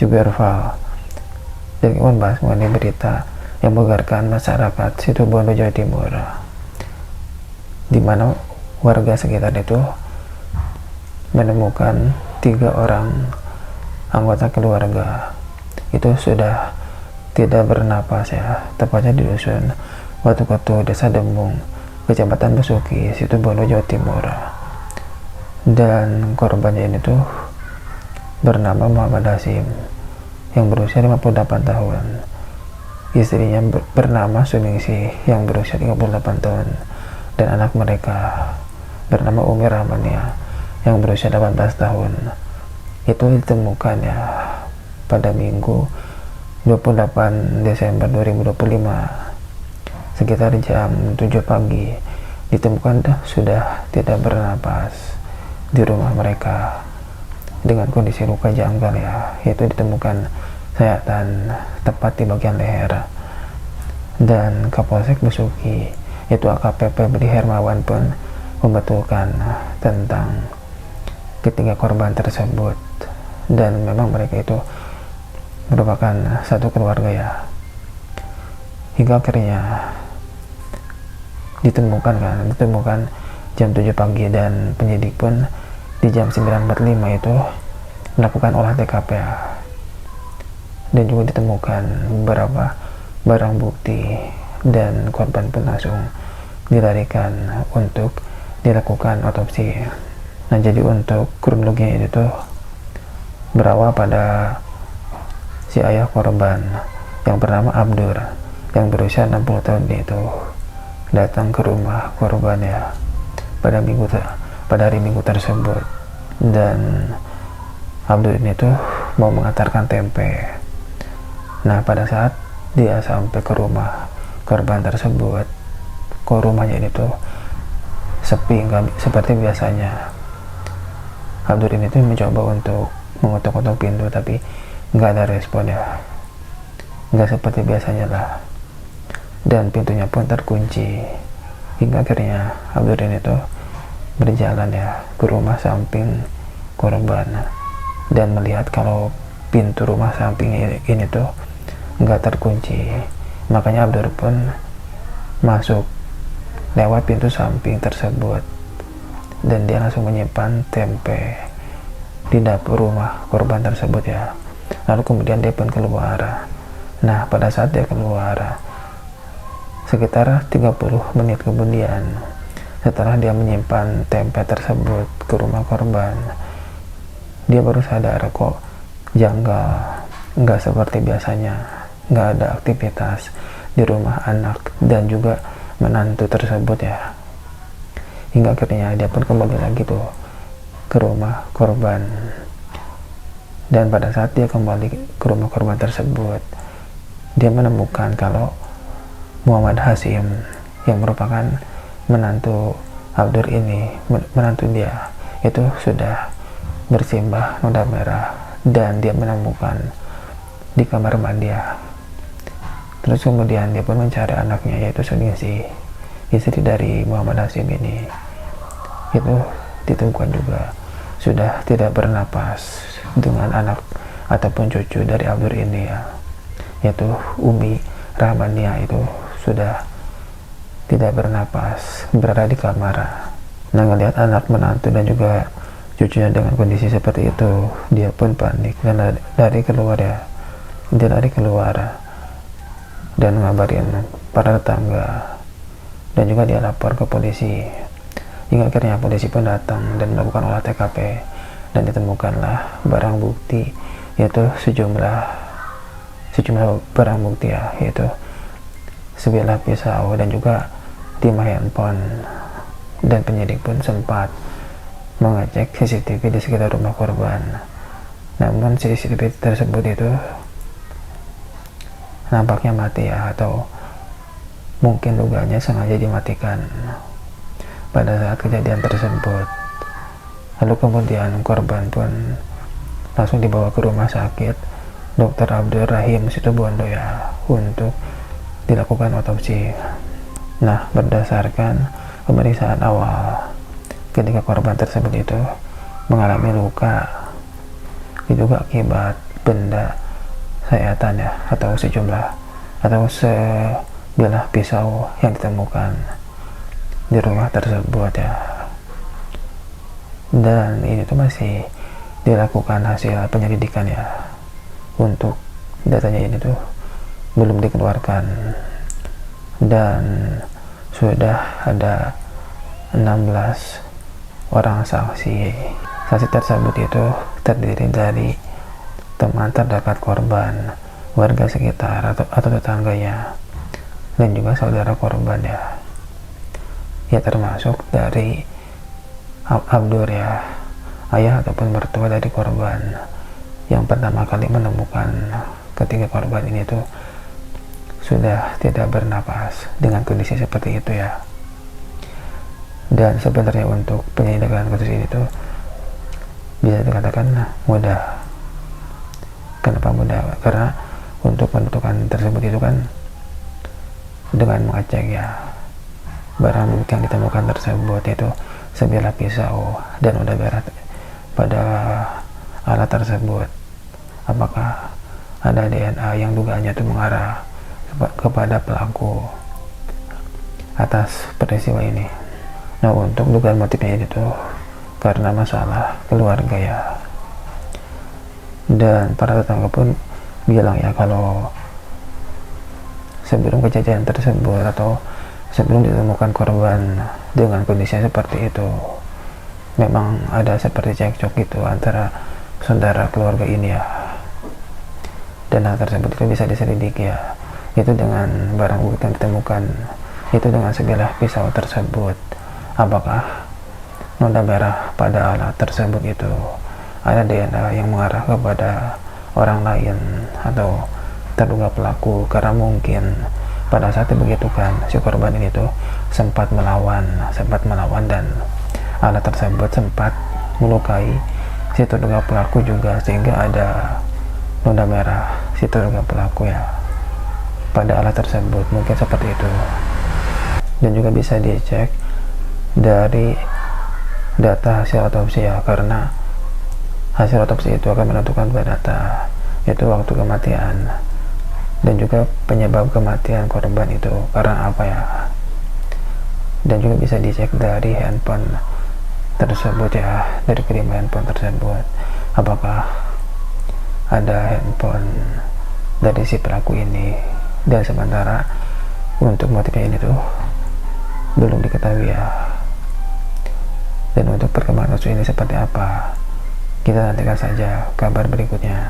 Juberval, dan membahas mengenai berita yang menggegarkan masyarakat Situbondo, Jawa Timur, di mana warga sekitar itu menemukan 3 orang anggota keluarga itu sudah tidak bernapas ya, tepatnya di dusun Watu-Koto, Desa Dembung, Kecamatan Besuki, Situbondo, Jawa Timur. Dan korbannya ini tuh bernama Muhammad Hasim yang berusia 58 tahun. Istrinya bernama Suningsih yang berusia 38 tahun, dan anak mereka bernama Umi Rahmania yang berusia 18 tahun. Itu ditemukan ya pada Minggu 28 Desember 2025 sekitar jam 7 pagi. Ditemukan sudah tidak bernapas di rumah mereka dengan kondisi luka janggal ya, yaitu ditemukan sayatan tepat di bagian leher. Dan Kapolsek Besuki, yaitu AKPP Budi Hermawan, pun membetulkan tentang ketiga korban tersebut, dan memang mereka itu merupakan satu keluarga ya. Hingga akhirnya ditemukan jam 7 pagi, dan penyidik pun di jam 9.45 itu melakukan olah TKP ya. Dan juga ditemukan beberapa barang bukti, dan korban pun langsung dilarikan untuk dilakukan otopsi. Nah, jadi untuk kronologinya itu berawal pada si ayah korban yang bernama Abdur yang berusia 60 tahun itu datang ke rumah korban ya pada hari Minggu tersebut, dan Abdur ini tuh mau mengantarkan tempe. Nah, pada saat dia sampai ke rumah korban tersebut, kok rumahnya ini tuh sepi, nggak seperti biasanya. Abdur ini tuh mencoba untuk mengetuk-ketuk pintu, tapi nggak ada respon ya, nggak seperti biasanya lah, dan pintunya pun terkunci. Hingga akhirnya Abdur ini tuh berjalan ya ke rumah samping korban, dan melihat kalau pintu rumah samping ini tuh nggak terkunci. Makanya Abdur pun masuk lewat pintu samping tersebut, dan dia langsung menyimpan tempe di dapur rumah korban tersebut ya. Lalu kemudian dia pun keluar. Nah, pada saat dia keluar, sekitar 30 menit kemudian, setelah dia menyimpan tempe tersebut ke rumah korban, dia baru sadar kok janggal, nggak seperti biasanya, nggak ada aktivitas di rumah anak dan juga menantu tersebut ya. Hingga akhirnya dia pun kembali lagi tuh ke rumah korban, dan pada saat dia kembali ke rumah korban tersebut, dia menemukan kalau Muhammad Hasim yang merupakan menantu Abdur ini, menantu dia itu sudah bersimbah noda merah, dan dia menemukan di kamar mandi ya. Terus kemudian dia pun mencari anaknya, yaitu Suningsih, istri dari Muhammad Hasim ini. Itu ditemukan juga sudah tidak bernapas dengan anak ataupun cucu dari Abdur ini ya, yaitu Umi Rahmania, itu sudah tidak bernapas berada di kamar. Nah, ngelihat anak, menantu dan juga cucunya dengan kondisi seperti itu, dia pun panik dan lari keluar ya. Dia lari keluar dan ngabarin para tetangga, dan juga dia lapor ke polisi. Hingga akhirnya polisi pun datang dan melakukan olah TKP, dan ditemukanlah barang bukti, yaitu sejumlah barang bukti ya, yaitu sebilah pisau dan juga 5 handphone. Dan penyidik pun sempat mengecek CCTV di sekitar rumah korban, namun CCTV tersebut itu nampaknya mati ya, atau mungkin dugaannya sengaja dimatikan pada saat kejadian tersebut. Lalu kemudian korban pun langsung dibawa ke rumah sakit Dr. Abdur Rahim Situbondo ya, untuk dilakukan otopsi. Nah, berdasarkan pemeriksaan awal, ketiga korban tersebut itu mengalami luka diduga akibat benda sayatan ya, atau sejumlah atau sebilah pisau yang ditemukan di rumah tersebut ya. Dan ini tuh masih dilakukan hasil penyelidikan ya, untuk datanya ini tuh belum dikeluarkan, dan sudah ada 16 orang saksi. Saksi tersebut itu terdiri dari teman terdekat korban, warga sekitar atau tetangganya, dan juga saudara korban ya. Ya, termasuk dari Abdur ya, ayah ataupun mertua dari korban, yang pertama kali menemukan ketiga korban ini tuh sudah tidak bernapas dengan kondisi seperti itu ya. Dan sebenarnya untuk penyelidikan kasus ini tuh bisa dikatakan mudah. Kenapa mudah? Karena untuk menentukan tersebut itu kan dengan mengecek ya barang bukti yang ditemukan tersebut, itu sebilah pisau dan udah berat pada alat tersebut. Apakah ada DNA yang dugaannya itu mengarah kepada pelaku atas peristiwa ini. Nah, untuk dugaan motifnya itu karena masalah keluarga ya. Dan para tetangga pun bilang ya, kalau sebelum kejadian tersebut atau sebelum ditemukan korban dengan kondisinya seperti itu, memang ada seperti cekcok gitu antara saudara keluarga ini ya. Dan hal tersebut itu bisa diselidiki ya, itu dengan barang bukti yang ditemukan, itu dengan sebilah pisau tersebut. Apakah noda merah pada alat tersebut itu ada DNA yang mengarah kepada orang lain atau terduga pelaku, karena mungkin pada saat dibegitukan si korban ini tuh sempat melawan dan alat tersebut sempat melukai si terduga pelaku juga, sehingga ada noda merah si terduga pelaku ya pada alat tersebut, mungkin seperti itu. Dan juga bisa dicek dari data hasil otopsi ya, karena hasil otopsi itu akan menentukan data, yaitu waktu kematian dan juga penyebab kematian korban itu karena apa ya. Dan juga bisa dicek dari handphone tersebut ya, dari kelima handphone tersebut, apakah ada handphone dari si pelaku ini. Dan sementara untuk motifnya ini tuh belum diketahui ya. Dan untuk perkembangan kasus ini seperti apa, kita nantikan saja kabar berikutnya.